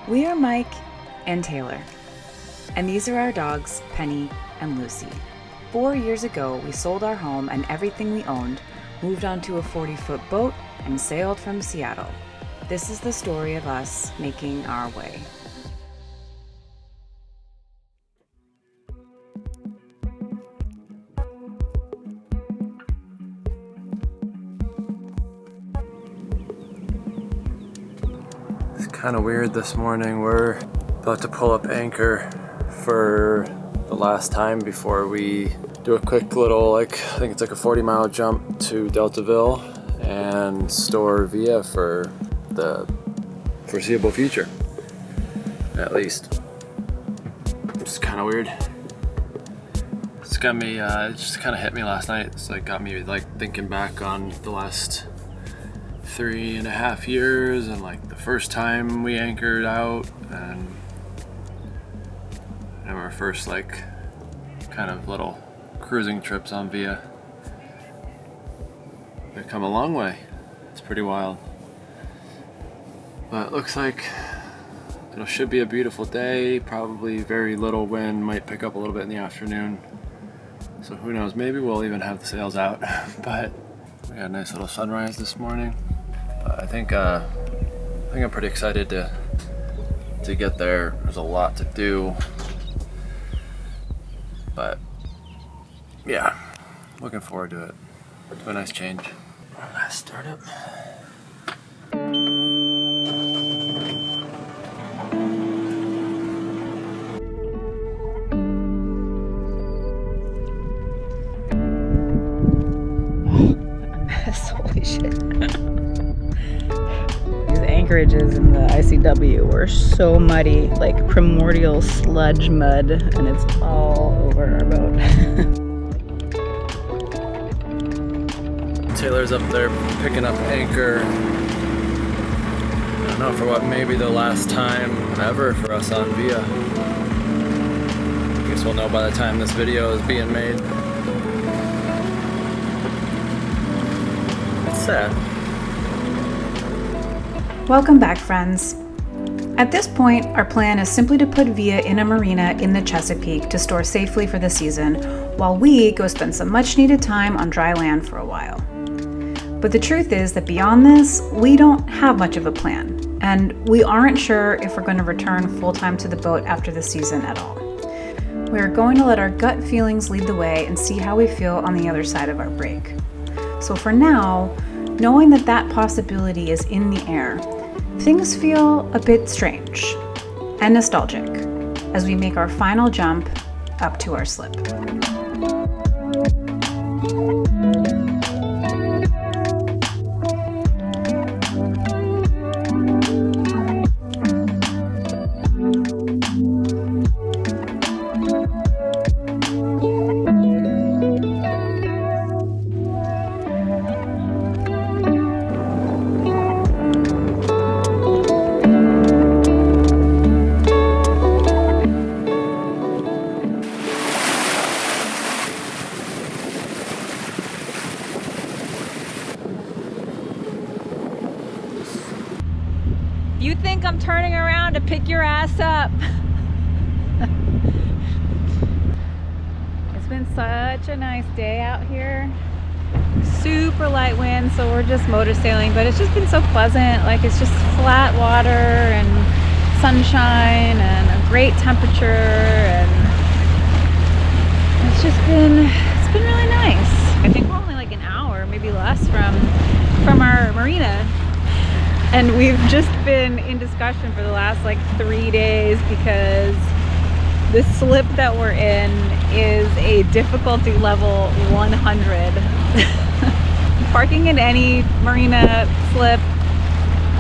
We are Mike and Taylor, and these are our dogs, Penny and Lucy. 4 years ago, we sold our home and everything we owned, moved onto a 40-foot boat, and sailed from Seattle. This is the story of us making our way. It's kind of weird this morning. We're about to pull up anchor for the last time before we do a quick little, I think it's like a 40-mile jump to Deltaville and store via for the foreseeable future, at least. It's kind of weird. It's got me, it just kind of hit me last night. It's like got me like thinking back on the last 3.5 years and like the first time we anchored out and our first like kind of little cruising trips on Via. We've come a long way. It's pretty wild. But it looks like it should be a beautiful day. Probably very little wind, might pick up a little bit in the afternoon. So who knows, maybe we'll even have the sails out. But we got a nice little sunrise this morning. I think I'm pretty excited to get there. There's a lot to do, but yeah, looking forward to it. To a nice change. Last startup. Holy shit. Anchorages in the ICW were so muddy, like primordial sludge mud, and it's all over our boat. Taylor's up there picking up anchor. I don't know, for what, maybe the last time ever for us on Via. I guess we'll know by the time this video is being made. It's sad. Welcome back, friends. At this point, our plan is simply to put Via in a marina in the Chesapeake to store safely for the season, while we go spend some much-needed time on dry land for a while. But the truth is that beyond this, we don't have much of a plan, and we aren't sure if we're going to return full-time to the boat after the season at all. We're going to let our gut feelings lead the way and see how we feel on the other side of our break. So for now, knowing that that possibility is in the air, things feel a bit strange and nostalgic as we make our final jump up to our slip. You think I'm turning around to pick your ass up? It's been such a nice day out here. Super light wind, so we're just motor sailing, but it's just been so pleasant. Like, it's just flat water and sunshine and a great temperature, and it's been really nice. I think we're only like an hour, maybe less from our marina. And we've just been in discussion for the last like 3 days because the slip that we're in is a difficulty level 100. Parking in any marina slip,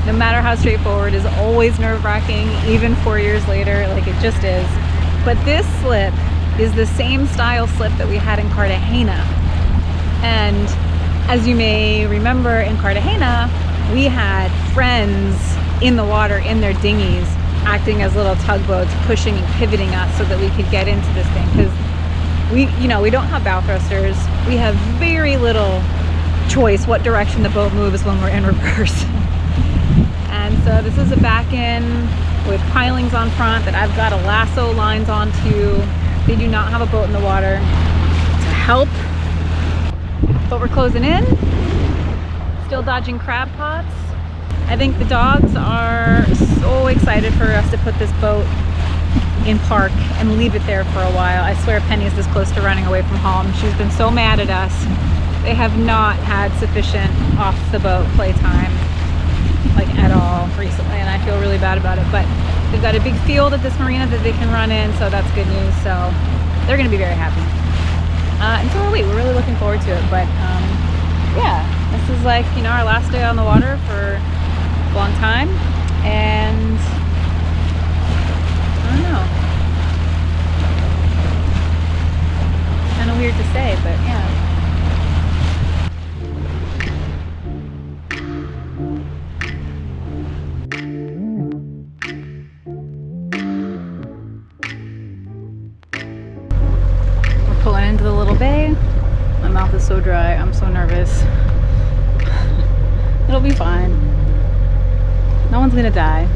no matter how straightforward, is always nerve-wracking, even 4 years later, like it just is. But this slip is the same style slip that we had in Cartagena. And as you may remember, in Cartagena, we had friends in the water in their dinghies acting as little tugboats, pushing and pivoting us so that we could get into this thing, because we don't have bow thrusters. We have very little choice what direction the boat moves when we're in reverse. And so this is a back in with pilings on front that I've got to lasso lines onto. They do not have a boat in the water to help, but we're closing in, still dodging crab pots. I think the dogs are so excited for us to put this boat in park and leave it there for a while. I swear Penny is this close to running away from home. She's been so mad at us. They have not had sufficient off the boat playtime, like at all recently, and I feel really bad about it. But they've got a big field at this marina that they can run in, so that's good news. So they're gonna be very happy. And so are we. We're really looking forward to it. But yeah, this is like, you know, our last day on the water for a long time, and I don't know. Kind of weird to say, but yeah. We're pulling into the little bay. My mouth is so dry. I'm so nervous. It'll be fine. No one's gonna die,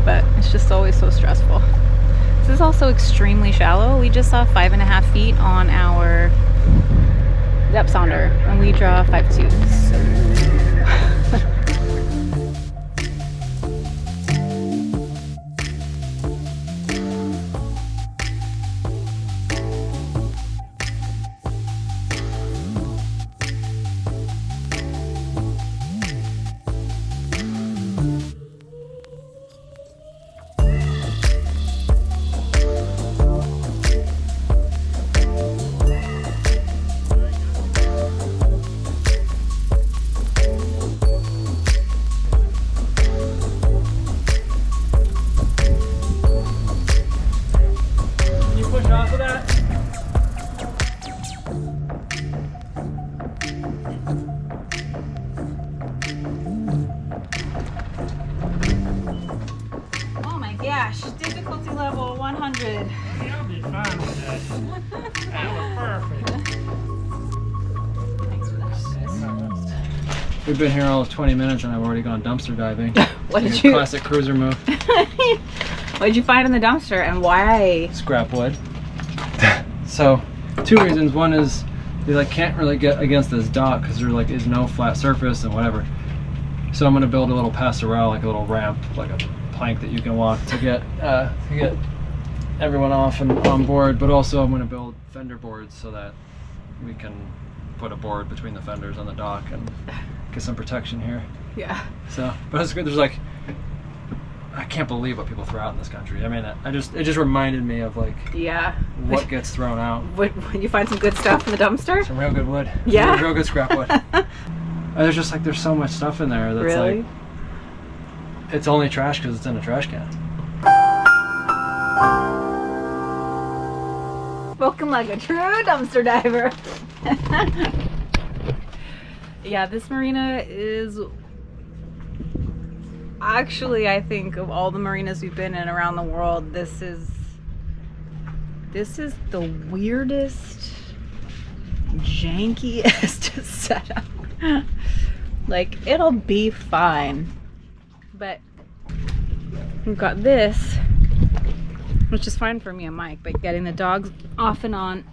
but it's just always so stressful. This is also extremely shallow. We just saw 5.5 feet on our depth sounder, and we draw 5.2. Gosh, difficulty level 100. I'll be fine with that. That was perfect. Thanks for that, guys. We've been here all of 20 minutes and I've already gone dumpster diving. What did you? Classic cruiser move. What did you find in the dumpster and why? Scrap wood. So, two reasons. One is you like can't really get against this dock because there like is no flat surface and whatever. So I'm gonna build a little passerelle, like a little ramp, like a plank that you can walk to get everyone off and on board. But also I'm gonna build fender boards so that we can put a board between the fenders on the dock and get some protection here. Yeah. So, but it's good. There's like, I can't believe what people throw out in this country. I mean, it just reminded me of like, yeah, what gets thrown out. Would you find some good stuff in the dumpster? Some real good wood. Yeah. Real good scrap wood. There's just like, there's so much stuff in there that's really? like, it's only trash because it's in a trash can. Spoken like a true dumpster diver. Yeah, this marina is actually, I think, of all the marinas we've been in around the world, this is the weirdest, jankiest setup. Like, it'll be fine, but we've got this, which is fine for me and Mike, but getting the dogs off and on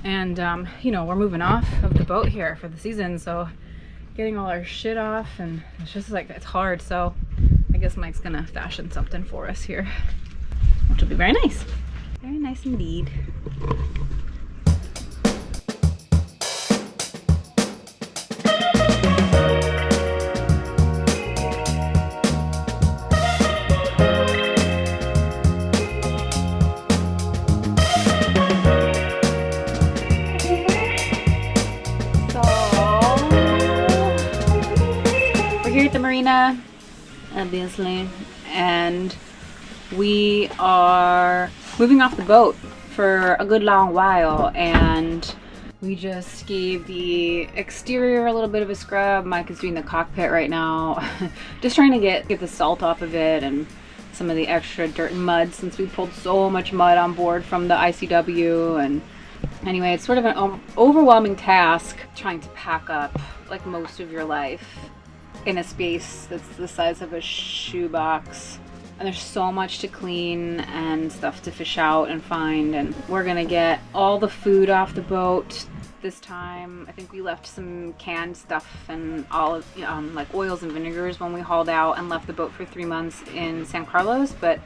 and you know, we're moving off of the boat here for the season, so getting all our shit off, and it's just like, it's hard. So I guess Mike's gonna fashion something for us here, which will be very nice indeed. At the marina, obviously, and we are moving off the boat for a good long while, and we just gave the exterior a little bit of a scrub. Mike is doing the cockpit right now, just trying to get the salt off of it and some of the extra dirt and mud, since we pulled so much mud on board from the ICW. And anyway, it's sort of an overwhelming task trying to pack up like most of your life in a space that's the size of a shoebox. And there's so much to clean and stuff to fish out and find. And we're gonna get all the food off the boat this time. I think we left some canned stuff and olive, like oils and vinegars when we hauled out and left the boat for 3 months in San Carlos. But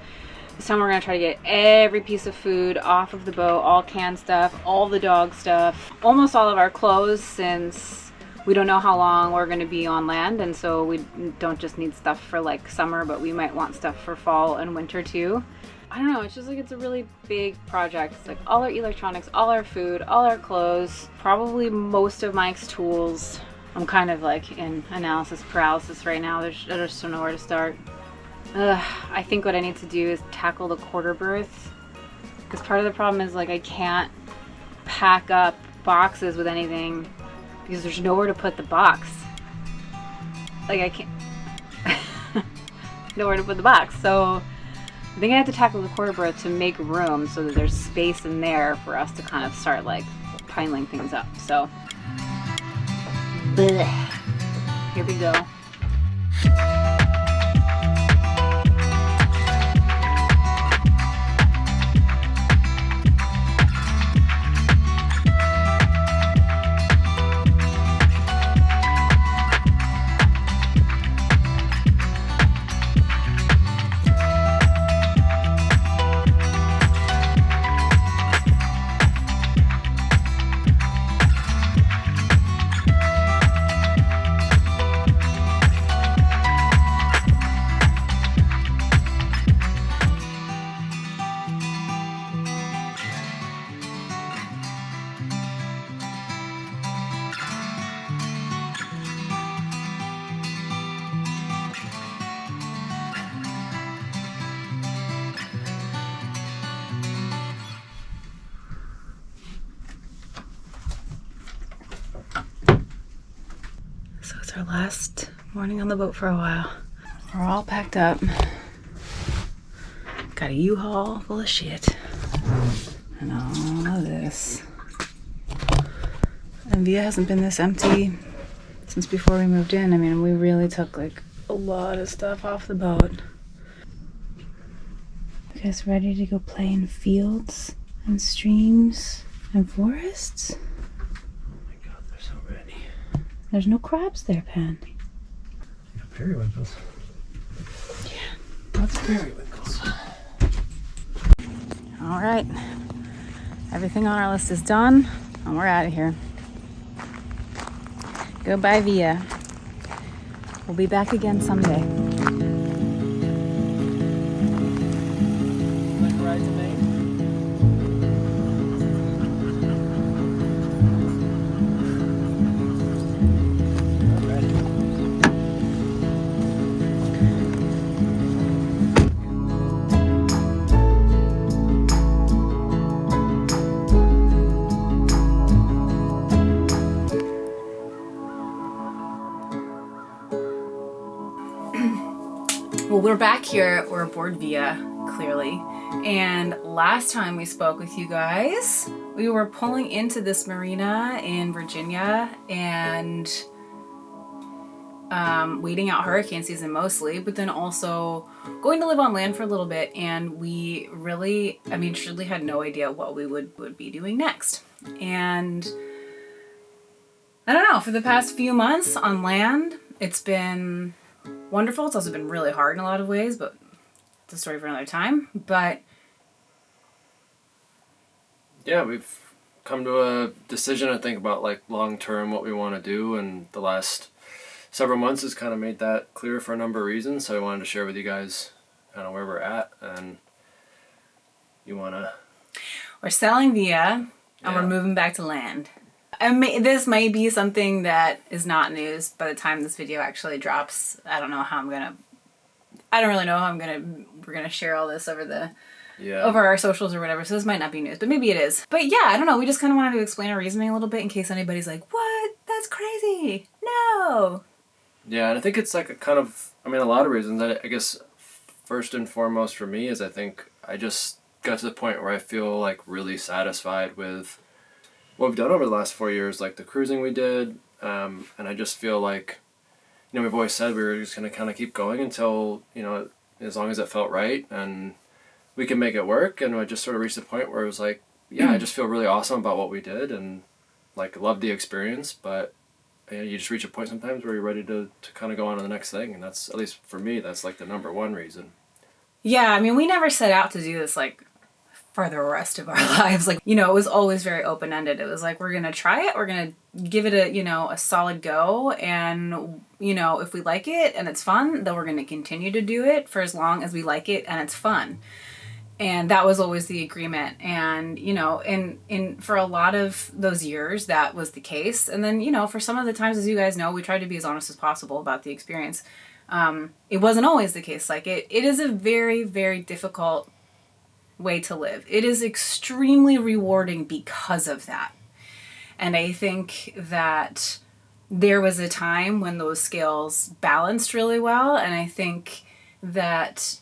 this time we're gonna try to get every piece of food off of the boat, all canned stuff, all the dog stuff, almost all of our clothes, since we don't know how long we're going to be on land, and so we don't just need stuff for like summer, but we might want stuff for fall and winter too. I don't know, it's just like it's a really big project. It's like all our electronics, all our food, all our clothes, probably most of Mike's tools. I'm kind of like in analysis paralysis right now. I just don't know where to start. I think what I need to do is tackle the quarter berth, because part of the problem is like I can't pack up boxes with anything because there's nowhere to put the box. Like I can't nowhere to put the box. So I think I have to tackle the quarter berth to make room so that there's space in there for us to kind of start like piling things up. So bleh. Here we go. So it's our last morning on the boat for a while. We're all packed up. Got a U-Haul full of shit. And all of this. And Via hasn't been this empty since before we moved in. I mean, we really took like a lot of stuff off the boat. You guys ready to go play in fields and streams and forests? There's no crabs there, Pan. Yeah, periwinkles. Yeah, Lots of periwinkles. All right. Everything on our list is done, and we're out of here. Goodbye, Via. We'll be back again someday. Like a ride to Maine? Well, we're back here. We're aboard Via, clearly. And last time we spoke with you guys, we were pulling into this marina in Virginia and waiting out hurricane season mostly, but then also going to live on land for a little bit. And we really, truly had no idea what we would be doing next. And I don't know, for the past few months on land, it's been wonderful. It's also been really hard in a lot of ways, but it's a story for another time. But yeah, we've come to a decision, I think, about like long term what we want to do, and the last several months has kind of made that clear for a number of reasons. So I wanted to share with you guys kind of where we're at, and we're selling Via, and we're moving back to land. This might be something that is not news by the time this video actually drops. I don't know how we're gonna share all this over our socials or whatever, so this might not be news, but maybe it is. But yeah, I don't know, we just kind of wanted to explain our reasoning a little bit in case anybody's like, what? That's crazy. No. Yeah, and I think it's like a lot of reasons. I guess first and foremost for me is I think I just got to the point where I feel like really satisfied with what we've done over the last 4 years, like the cruising we did, and I just feel like, you know, we've always said we were just going to kind of keep going until, you know, as long as it felt right and we can make it work. And I just sort of reached the point where it was like, yeah, I just feel really awesome about what we did and like love the experience. But you know, you just reach a point sometimes where you're ready to kind of go on to the next thing. And that's, at least for me, that's like the number one reason. Yeah, I mean, we never set out to do this like for the rest of our lives. Like, you know, it was always very open-ended. It was like, we're going to try it. We're going to give it a, you know, a solid go. And, you know, if we like it and it's fun, then we're going to continue to do it for as long as we like it and it's fun. And that was always the agreement. And, you know, in for a lot of those years, that was the case. And then, you know, for some of the times, as you guys know, we tried to be as honest as possible about the experience. It wasn't always the case. Like it is a very, very difficult way to live. It is extremely rewarding because of that. And I think that there was a time when those scales balanced really well. And I think that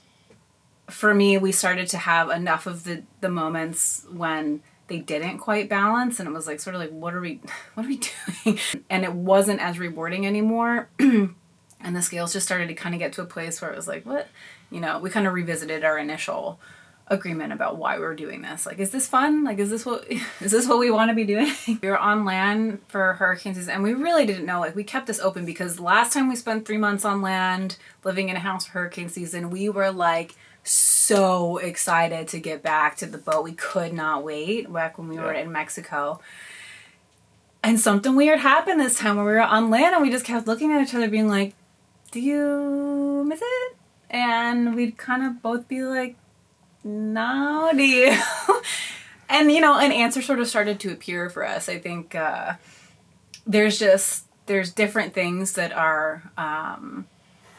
for me, we started to have enough of the moments when they didn't quite balance. And it was like, sort of like, what are we doing? And it wasn't as rewarding anymore. And the scales just started to kind of get to a place where it was like, what? You know, we kind of revisited our initial agreement about why we were doing this. Like, is this fun? Like, is this what we want to be doing? We were on land for hurricane season and we really didn't know. Like, we kept this open because the last time we spent 3 months on land living in a house for hurricane season, we were like so excited to get back to the boat. We could not wait back when we were in Mexico. And something weird happened this time when we were on land and we just kept looking at each other being like, do you miss it? And we'd kind of both be like, no, do you? And, you know, an answer sort of started to appear for us. I think there's different things that are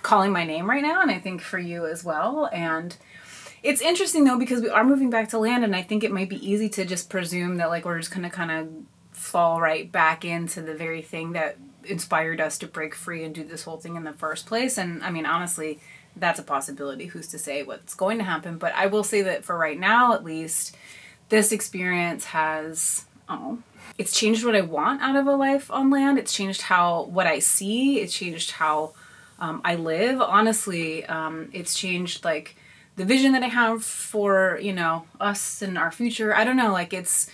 calling my name right now. And I think for you as well. And it's interesting, though, because we are moving back to land. And I think it might be easy to just presume that, like, we're just going to kind of fall right back into the very thing that inspired us to break free and do this whole thing in the first place. And, I mean, honestly, that's a possibility. Who's to say what's going to happen? But I will say that for right now, at least, this experience has, it's changed what I want out of a life on land. It's changed what I see. It's changed how I live. Honestly, it's changed like the vision that I have for, you know, us and our future. I don't know, like it's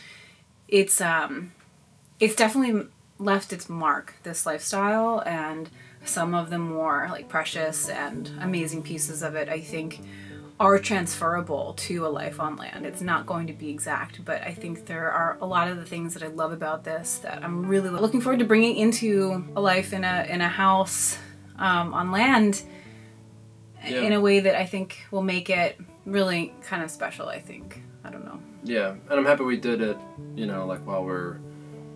definitely left its mark, this lifestyle, and some of the more like precious and amazing pieces of it, I think, are transferable to a life on land. It's not going to be exact, but I think there are a lot of the things that I love about this that I'm really looking forward to bringing into a life in a house on land in a way that I think will make it really kind of special, I think. I don't know. Yeah, and I'm happy we did it, you know, like while we're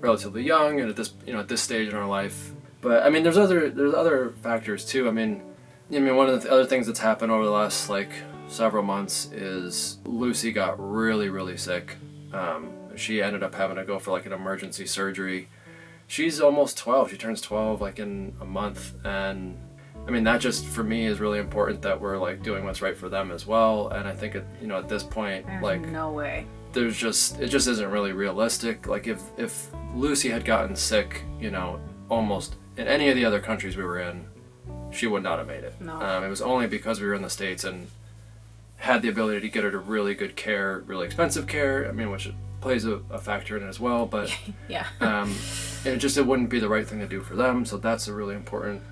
relatively young and at this stage in our life. But I mean, there's other factors too. I mean, one of the other things that's happened over the last like several months is Lucy got really, really sick. She ended up having to go for like an emergency surgery. She's almost 12. She turns 12 like in a month, and I mean, that just for me is really important that we're like doing what's right for them as well. And I think at this point, There's like no way. it just isn't really realistic. Like if Lucy had gotten sick, you know, almost in any of the other countries we were in, she would not have made it. No. It was only because we were in the States and had the ability to get her to really good care, really expensive care. I mean, which plays a factor in it as well. But yeah. it wouldn't be the right thing to do for them. So that's a really important,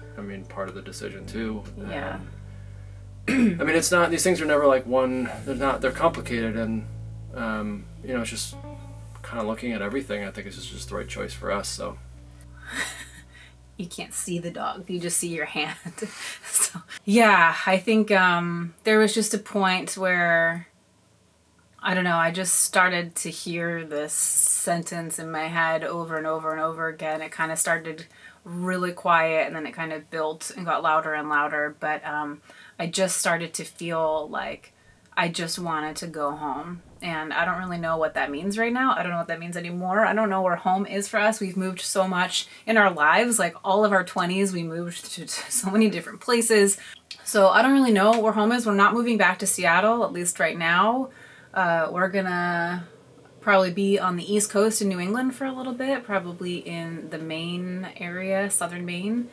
part of the decision too. Yeah. It's not, these things are never like one, they're complicated, and it's just kind of looking at everything. I think it's just the right choice for us. So you can't see the dog, you just see your hand. So yeah, I think there was just a point where, I don't know, I just started to hear this sentence in my head over and over and over again. It kind of started really quiet and then it kind of built and got louder and louder, but I just started to feel like I just wanted to go home. And I don't really know what that means right now. I don't know what that means anymore. I don't know where home is for us. We've moved so much in our lives. Like all of our 20s, we moved to so many different places. So I don't really know where home is. We're not moving back to Seattle, at least right now. We're gonna probably be on the East Coast in New England for a little bit, probably in the Maine area, southern Maine.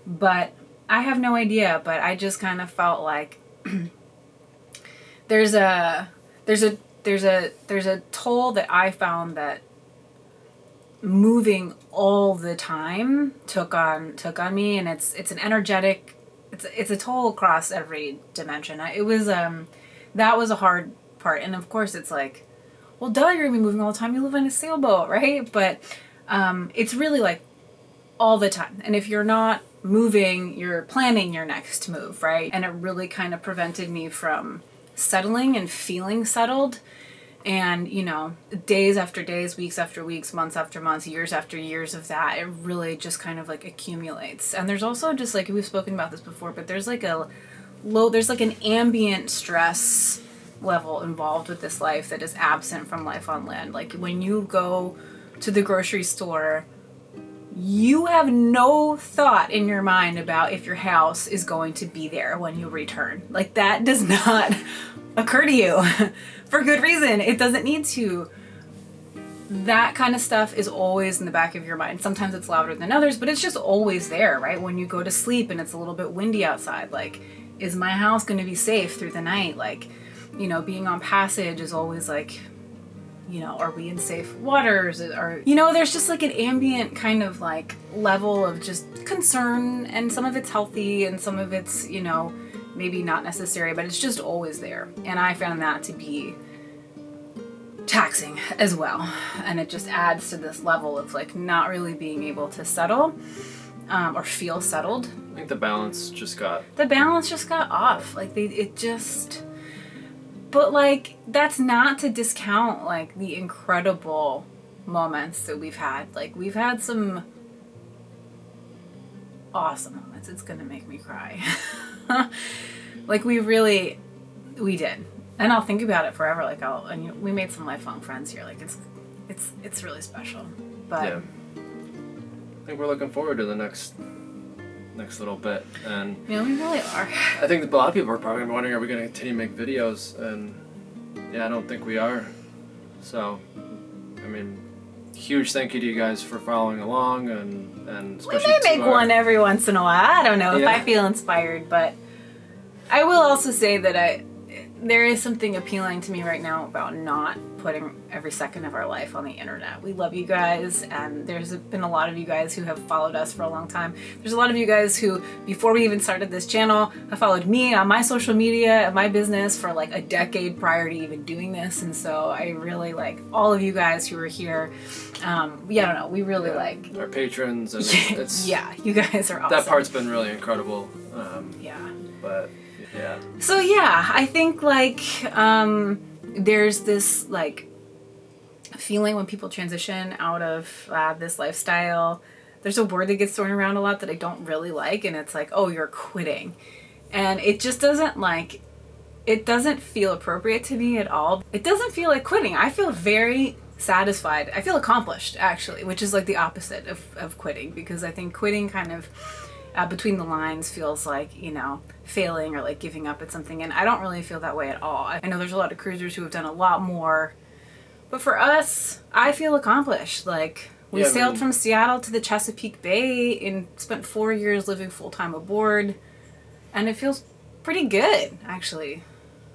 But I have no idea, but I just kind of felt like there's a toll that I found that moving all the time took on me, and it's an energetic, it's a toll across every dimension. It was that was a hard part, and of course it's like, well, duh, you're gonna be moving all the time. You live on a sailboat, right? But it's really like all the time, and if you're not moving, you're planning your next move, right? And it really kind of prevented me from settling and feeling settled. And, you know, days after days, weeks after weeks, months after months, years after years of that, it really just kind of like accumulates. And there's also just like, we've spoken about this before, but there's like there's like an ambient stress level involved with this life that is absent from life on land. Like when you go to the grocery store, you have no thought in your mind about if your house is going to be there when you return. Like that does not occur to you for good reason. It doesn't need to. That kind of stuff is always in the back of your mind. Sometimes it's louder than others, but it's just always there, right? When you go to sleep and it's a little bit windy outside, like, is my house going to be safe through the night? Like, you know, being on passage is always like, you know, are we in safe waters? Or, you know, there's just like an ambient kind of like level of just concern, and some of it's healthy and some of it's, you know, maybe not necessary, but it's just always there. And I found that to be taxing as well. And it just adds to this level of like not really being able to settle or feel settled. I think the balance just got off. Like but like, that's not to discount like the incredible moments that we've had. Like we've had some awesome moments. It's gonna make me cry. Like we did. And I'll think about it forever. Like we made some lifelong friends here. Like it's really special. But yeah. I think we're looking forward to the next little bit, and yeah, we really are. I think a lot of people are probably wondering, are we going to continue to make videos? And yeah, I don't think we are. So, I mean, huge thank you to you guys for following along, and we may make one every once in a while. I don't know if I feel inspired, but I will also say that there is something appealing to me right now about not putting every second of our life on the internet. We love you guys, and there's been a lot of you guys who have followed us for a long time. There's a lot of you guys who, before we even started this channel, have followed me on my social media and my business for like a decade prior to even doing this. And so I really like all of you guys who are here. I don't know, we really like our patrons, and it's yeah, you guys are awesome. That part's been really incredible. But yeah. So yeah, I think like there's this like feeling when people transition out of this lifestyle. There's a word that gets thrown around a lot that I don't really like, and it's like, oh, you're quitting. And it just doesn't feel appropriate to me at all. It doesn't feel like quitting. I feel very satisfied. I feel accomplished, actually, which is like the opposite of quitting, because I think quitting kind of between the lines feels like, you know, failing or like giving up at something, and I don't really feel that way at all. I know there's a lot of cruisers who have done a lot more, but for us, I feel accomplished. Like we sailed from Seattle to the Chesapeake Bay and spent 4 years living full-time aboard, and it feels pretty good, actually.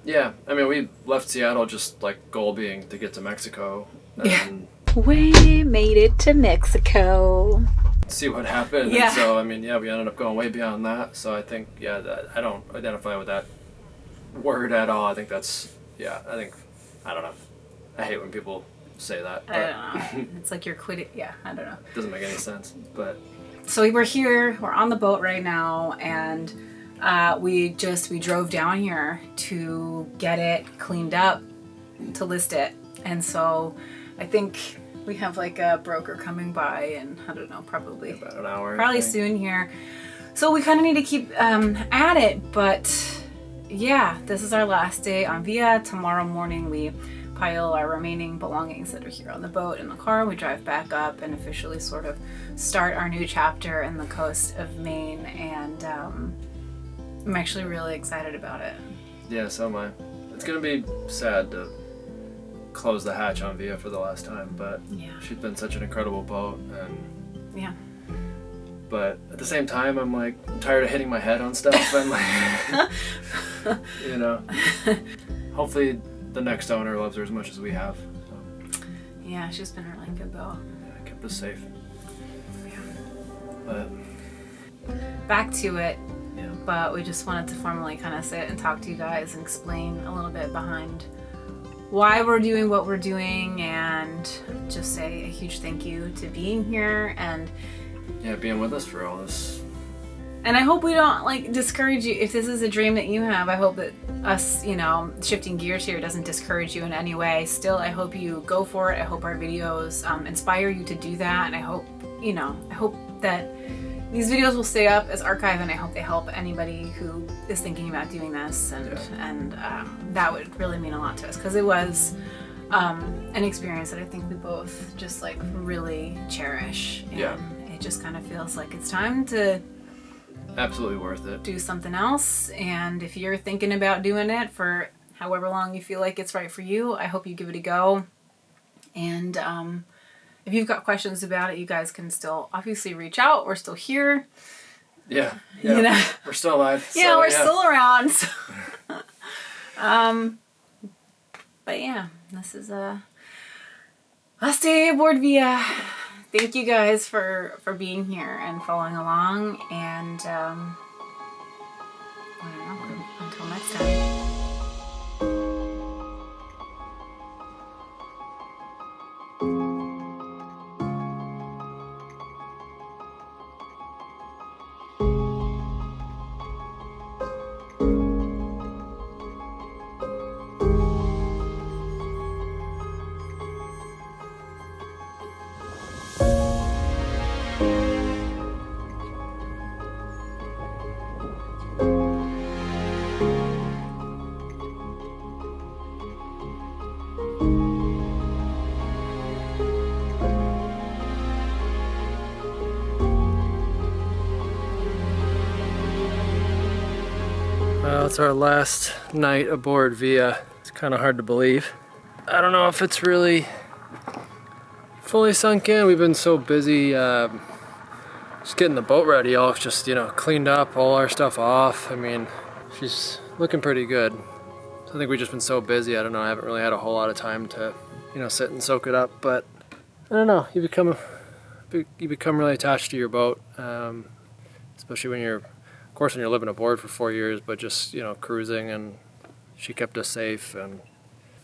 Yeah, I mean, we left Seattle just like goal being to get to Mexico. And we made it to Mexico. See what happened. Yeah. And so, I mean, yeah, we ended up going way beyond that. So I think, I don't identify with that word at all. I think that's, I don't know. I hate when people say that. But I don't know. It's like you're quitting. Yeah, I don't know. It doesn't make any sense. But so we're here. We're on the boat right now, and we drove down here to get it cleaned up to list it. And so I think we have like a broker coming by, and I don't know, probably about an hour. Probably soon here. So we kind of need to keep at it. But yeah, this is our last day on Via. Tomorrow morning we pile our remaining belongings that are here on the boat in the car. We drive back up and officially sort of start our new chapter in the coast of Maine. And I'm actually really excited about it. Yeah, so am I. It's gonna be sad to close the hatch on Via for the last time, but she's been such an incredible boat, and but at the same time, I'm like, I'm tired of hitting my head on stuff, and like, you know, hopefully the next owner loves her as much as we have. So. Yeah, she's been really good though. Yeah, kept us safe. Yeah. But back to it. yeah. But we just wanted to formally kind of sit and talk to you guys and explain a little bit behind why we're doing what we're doing, and just say a huge thank you to being here and Yeah, being with us for all this. And I hope we don't like discourage you. If this is a dream that you have, I hope that us, you know, shifting gears here doesn't discourage you in any way. Still, I hope you go for it. I hope our videos inspire you to do that. And I hope, you know, I hope that these videos will stay up as archive, and I hope they help anybody who is thinking about doing this. And that would really mean a lot to us, because it was an experience that I think we both just like really cherish. And Yeah. it just kind of feels like it's time to Absolutely worth it. do something else. And if you're thinking about doing it for however long you feel like it's right for you, I hope you give it a go. And if you've got questions about it, you guys can still obviously reach out. We're still here. Yeah. You know? We're still alive. Yeah, so, we're still around. So. But yeah, this is last day aboard Via. Thank you guys for being here and following along. And I don't know, until next time. Well, it's our last night aboard Via. It's kind of hard to believe. I don't know if it's really fully sunk in. We've been so busy just getting the boat ready. All just, you know, cleaned up, all our stuff off. I mean, she's looking pretty good. So I think we've just been so busy. I don't know. I haven't really had a whole lot of time to, you know, sit and soak it up. But I don't know. You become really attached to your boat, especially when you're. Of course, when you're living aboard for 4 years, but just, you know, cruising, and she kept us safe. And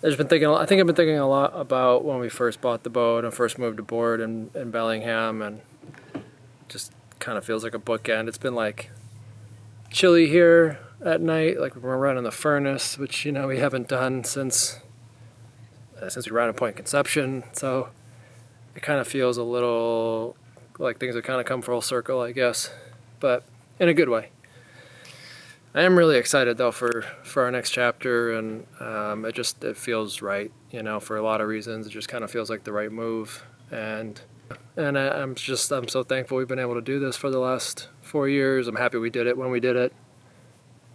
I think I've been thinking a lot about when we first bought the boat and first moved aboard in Bellingham, and just kind of feels like a bookend. It's been like chilly here at night, like we're running the furnace, which, you know, we haven't done since we ran a Point Conception. So it kind of feels a little like things have kind of come full circle, I guess, but in a good way. I am really excited though for our next chapter, and it feels right, you know, for a lot of reasons. It just kind of feels like the right move, and I'm so thankful we've been able to do this for the last 4 years. I'm happy we did it when we did it,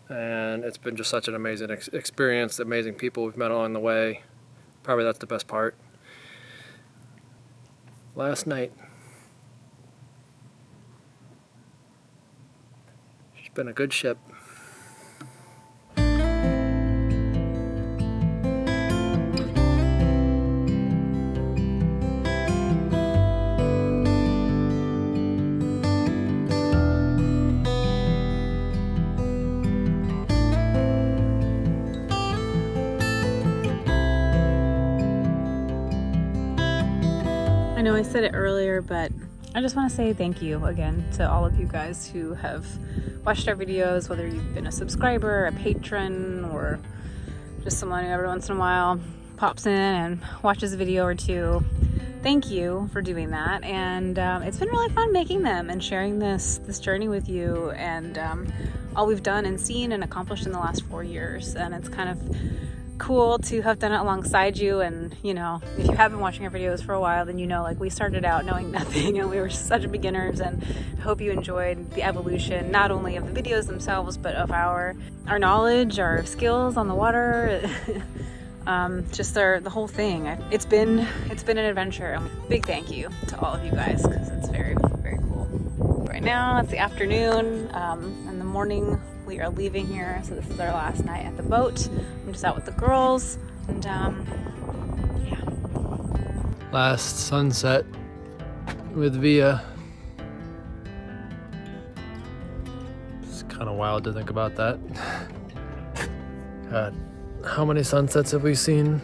and it's been just such an amazing experience. Amazing people we've met along the way. Probably that's the best part. Last night. She's been a good ship. I know I said it earlier, but I just want to say thank you again to all of you guys who have watched our videos, whether you've been a subscriber, a patron, or just someone who every once in a while pops in and watches a video or two. Thank you for doing that, and it's been really fun making them and sharing this journey with you, and all we've done and seen and accomplished in the last 4 years. And it's kind of cool to have done it alongside you. And, you know, if you have been watching our videos for a while, then you know, like, we started out knowing nothing and we were such beginners, and I hope you enjoyed the evolution, not only of the videos themselves, but of our knowledge, our skills on the water, just the whole thing. It's been an adventure. Big thank you to all of you guys, because it's very, very cool. Very now it's the afternoon. In the morning we are leaving here, so this is our last night at the boat. I'm just out with the girls, and yeah. Last sunset with Via. It's kind of wild to think about that. God, how many sunsets have we seen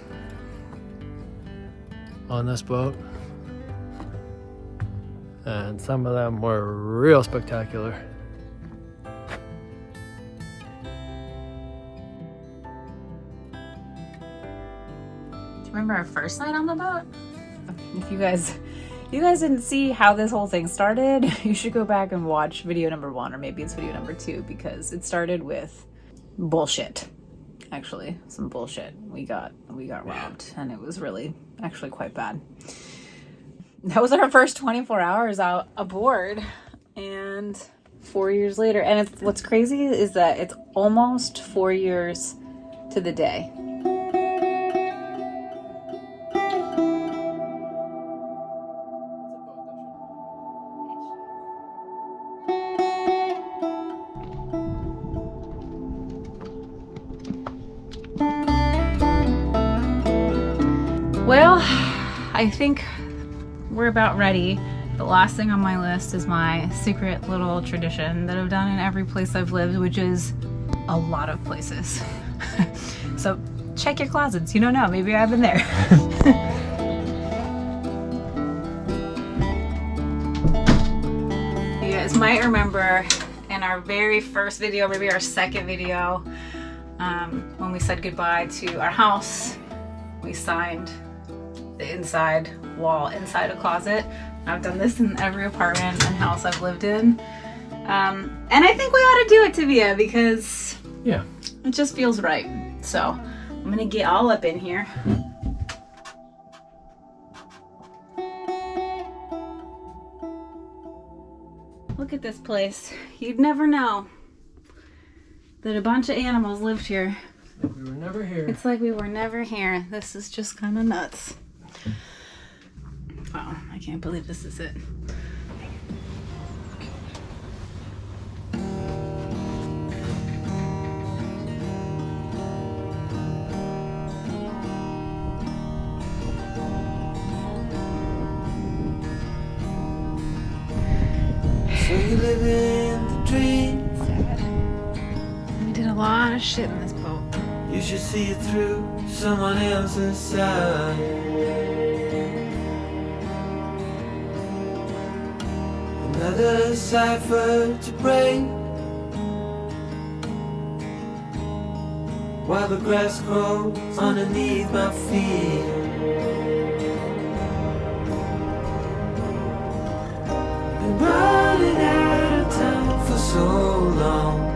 on this boat? And some of them were real spectacular. Do you remember our first night on the boat? If you guys didn't see how this whole thing started, you should go back and watch video number 1, or maybe it's video number 2, because it started with bullshit. Actually, some bullshit. We got robbed, and it was really actually quite bad. That was our first 24 hours out aboard, and 4 years later, and what's crazy is that it's almost 4 years to the day. Well, I think we're about ready. The last thing on my list is my secret little tradition that I've done in every place I've lived, which is a lot of places. So check your closets. You don't know, maybe I've been there. You guys might remember in our very first video, maybe our second video, when we said goodbye to our house, we signed the inside wall inside a closet. I've done this in every apartment and house I've lived in. And I think we ought to do it to Via, because Yeah. it just feels right. So I'm gonna get all up in here. Look at this place. You'd never know that a bunch of animals lived here. We were never here. It's like we were never here. This is just kind of nuts. Wow, I can't believe this is it. So you live in the dream. We did a lot of shit in this boat. You should see it through someone else's side. Another cipher to break, while the grass grows underneath my feet. Been running out of time for so long.